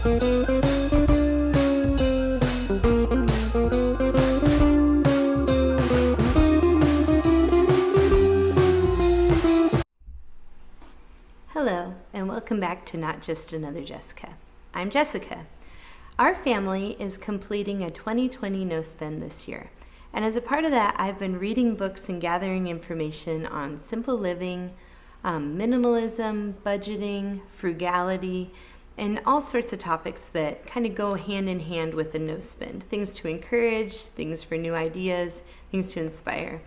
Hello, and welcome back to Not Just Another Jessica. I'm Jessica. Our family is completing a 2020 no-spend this year, and as a part of that, I've been reading books and gathering information on simple living, minimalism, budgeting, frugality, and all sorts of topics that kind of go hand in hand with the no-spend. Things to encourage, things for new ideas, things to inspire.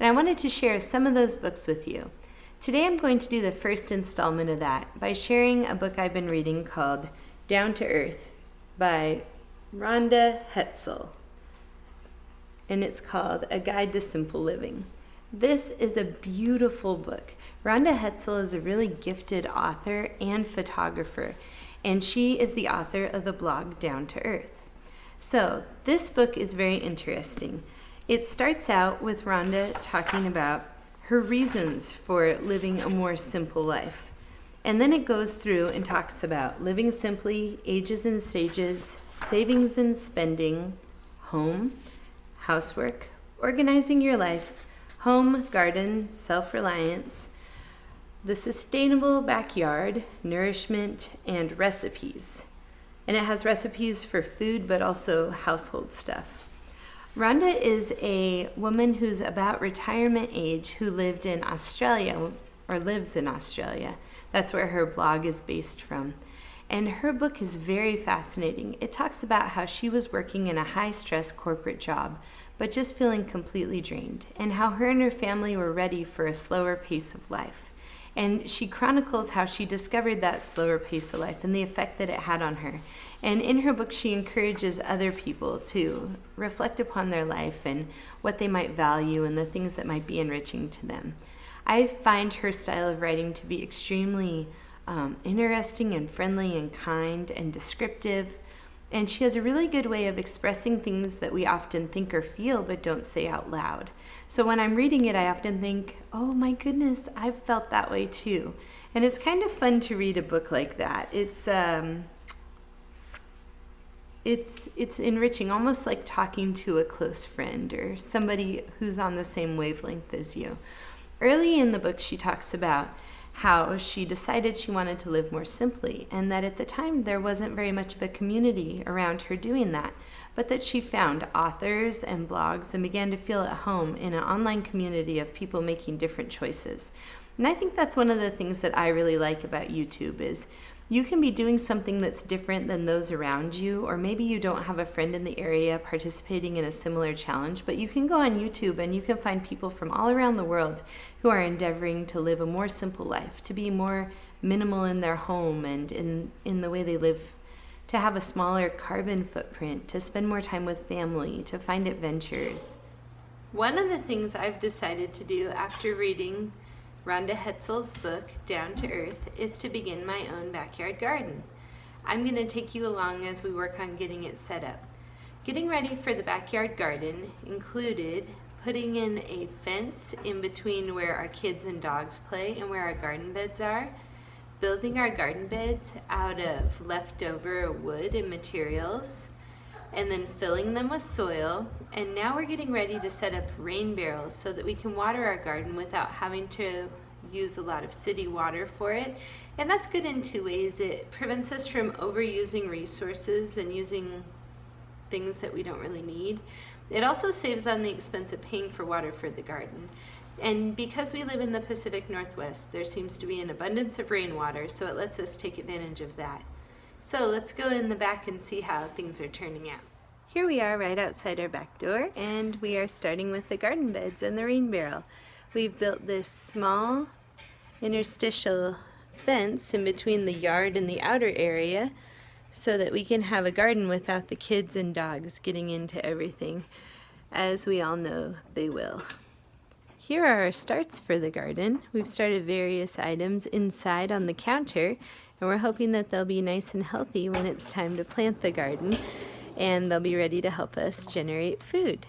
And I wanted to share some of those books with you. Today I'm going to do the first installment of that by sharing a book I've been reading called Down to Earth by Rhonda Hetzel. And it's called A Guide to Simple Living. This is a beautiful book. Rhonda Hetzel is a really gifted author and photographer, and she is the author of the blog Down to Earth. So this book is very interesting. It starts out with Rhonda talking about her reasons for living a more simple life. And then it goes through and talks about living simply, ages and stages, savings and spending, home, housework, organizing your life, home, garden, self-reliance, the sustainable backyard, nourishment, and recipes. And it has recipes for food, but also household stuff. Rhonda is a woman who's about retirement age who lived in Australia, or lives in Australia. That's where her blog is based from. And her book is very fascinating. It talks about how she was working in a high-stress corporate job, but just feeling completely drained, and how her and her family were ready for a slower pace of life. And she chronicles how she discovered that slower pace of life and the effect that it had on her. And in her book, she encourages other people to reflect upon their life and what they might value and the things that might be enriching to them. I find her style of writing to be extremely interesting and friendly and kind and descriptive. And she has a really good way of expressing things that we often think or feel but don't say out loud. So when I'm reading it, I often think, oh my goodness, I've felt that way too. And it's kind of fun to read a book like that. It's enriching, almost like talking to a close friend or somebody who's on the same wavelength as you. Early in the book, she talks about how she decided she wanted to live more simply, and that at the time there wasn't very much of a community around her doing that, but that she found authors and blogs and began to feel at home in an online community of people making different choices. And I think that's one of the things that I really like about YouTube is you can be doing something that's different than those around you, or maybe you don't have a friend in the area participating in a similar challenge, but you can go on YouTube and you can find people from all around the world who are endeavoring to live a more simple life, to be more minimal in their home and in the way they live, to have a smaller carbon footprint, to spend more time with family, to find adventures. One of the things I've decided to do after reading Rhonda Hetzel's book, Down to Earth, is to begin my own backyard garden. I'm going to take you along as we work on getting it set up. Getting ready for the backyard garden included putting in a fence in between where our kids and dogs play and where our garden beds are, building our garden beds out of leftover wood and materials, and then filling them with soil. And now we're getting ready to set up rain barrels so that we can water our garden without having to use a lot of city water for it. And that's good in two ways. It prevents us from overusing resources and using things that we don't really need. It also saves on the expense of paying for water for the garden. And because we live in the Pacific Northwest, there seems to be an abundance of rainwater, so it lets us take advantage of that. So let's go in the back and see how things are turning out. Here we are right outside our back door, and we are starting with the garden beds and the rain barrel. We've built this small interstitial fence in between the yard and the outer area so that we can have a garden without the kids and dogs getting into everything, as we all know they will. Here are our starts for the garden. We've started various items inside on the counter, and we're hoping that they'll be nice and healthy when it's time to plant the garden, and they'll be ready to help us generate food.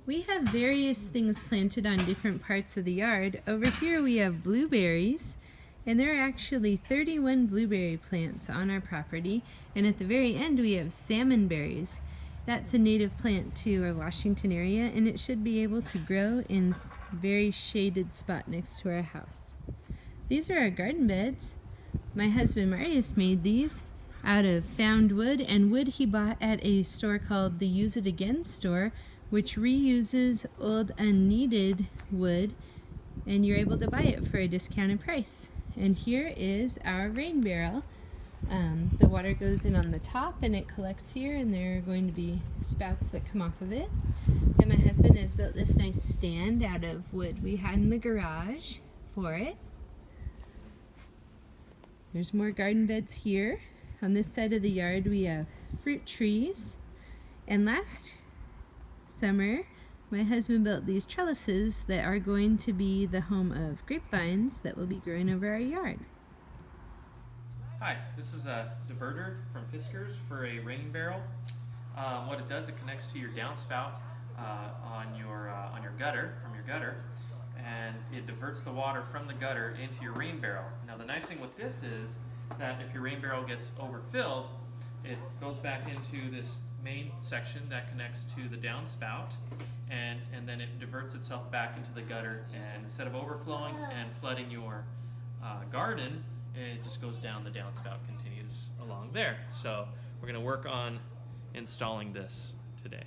We have various things planted on different parts of the yard. Over here we have blueberries, And there are actually 31 blueberry plants on our property, and at the very end we have salmon berries. That's a native plant to our Washington area, and it should be able to grow in a very shaded spot next to our house. These are our garden beds. My husband Marius made these out of found wood and wood he bought at a store called the Use It Again store, which reuses old unneeded wood, and you're able to buy it for a discounted price. And here is our rain barrel. The water goes in on the top and it collects here, and there are going to be spouts that come off of it. And my husband has built this nice stand out of wood we had in the garage for it. There's more garden beds here. On this side of the yard we have fruit trees. And last summer my husband built these trellises that are going to be the home of grapevines that will be growing over our yard. Hi, this is a diverter from Fiskars for a rain barrel. What it does, it connects to your downspout on your gutter, from your gutter, and it diverts the water from the gutter into your rain barrel. Now the nice thing with this is that if your rain barrel gets overfilled, it goes back into this main section that connects to the downspout, and then it diverts itself back into the gutter, and instead of overflowing and flooding your garden, it just goes down the downspout, continues along there. So we're going to work on installing this today.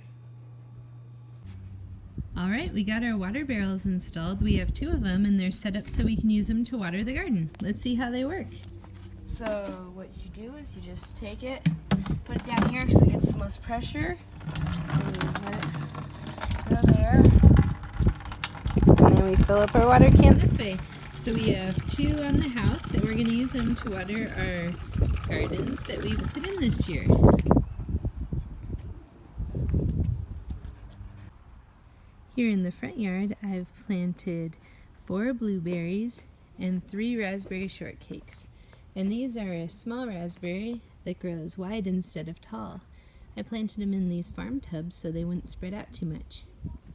Alright, we got our water barrels installed. We have 2 of them, and they're set up so we can use them to water the garden. Let's see how they work. So what you do is you just take it, put it down here because it gets the most pressure. Go there. And then we fill up our water can this way. So we have 2 on the house, and we're going to use them to water our gardens that we put in this year. Here in the front yard, I've planted 4 blueberries and 3 raspberry shortcakes. And these are a small raspberry that grows wide instead of tall. I planted them in these farm tubs so they wouldn't spread out too much.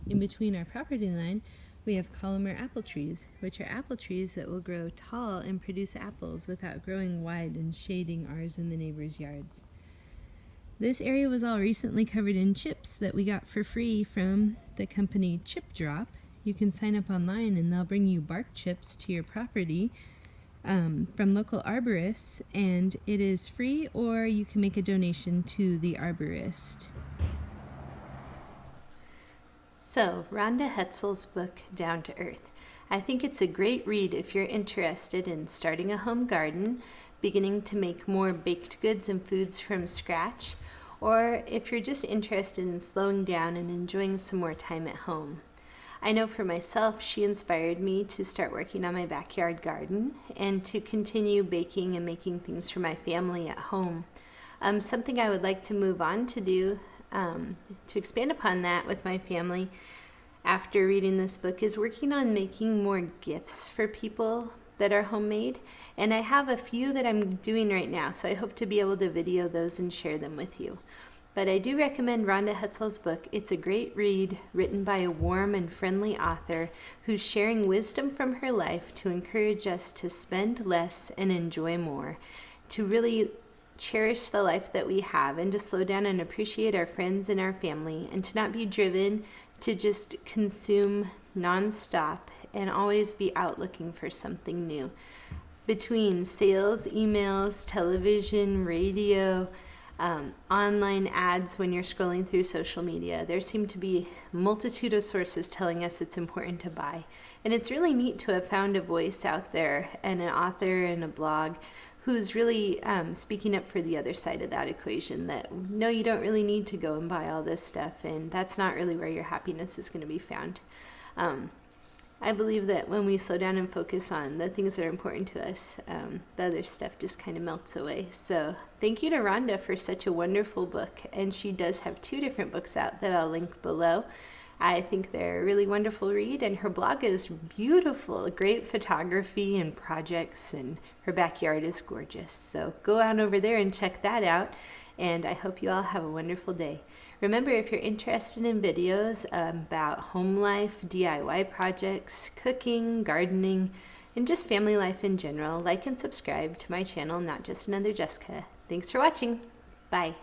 In between our property line, we have columnar apple trees, which are apple trees that will grow tall and produce apples without growing wide and shading ours and the neighbors' yards. This area was all recently covered in chips that we got for free from the company Chip Drop. You can sign up online and they'll bring you bark chips to your property from local arborists, and it is free, or you can make a donation to the arborist. So, Rhonda Hetzel's book, Down to Earth. I think it's a great read if you're interested in starting a home garden, beginning to make more baked goods and foods from scratch, or if you're just interested in slowing down and enjoying some more time at home. I know for myself, she inspired me to start working on my backyard garden and to continue baking and making things for my family at home. Something I would like to move on to do to expand upon that with my family after reading this book is working on making more gifts for people that are homemade, and I have a few that I'm doing right now, so I hope to be able to video those and share them with you. But I do recommend Rhonda Hetzel's book. It's a great read written by a warm and friendly author who's sharing wisdom from her life to encourage us to spend less and enjoy more, to really cherish the life that we have, and to slow down and appreciate our friends and our family, and to not be driven to just consume nonstop and always be out looking for something new. Between sales, emails, television, radio, online ads when you're scrolling through social media, there seem to be a multitude of sources telling us it's important to buy. And it's really neat to have found a voice out there and an author and a blog who's really speaking up for the other side of that equation, that no, you don't really need to go and buy all this stuff, and that's not really where your happiness is going to be found. I believe that when we slow down and focus on the things that are important to us, the other stuff just kind of melts away. So thank you to Rhonda for such a wonderful book, and she does have 2 different books out that I'll link below. I think they're a really wonderful read, and her blog is beautiful, great photography and projects, and her backyard is gorgeous. So go on over there and check that out, and I hope you all have a wonderful day. Remember, if you're interested in videos about home life, DIY projects, cooking, gardening, and just family life in general, like and subscribe to my channel, Not Just Another Jessica. Thanks for watching. Bye.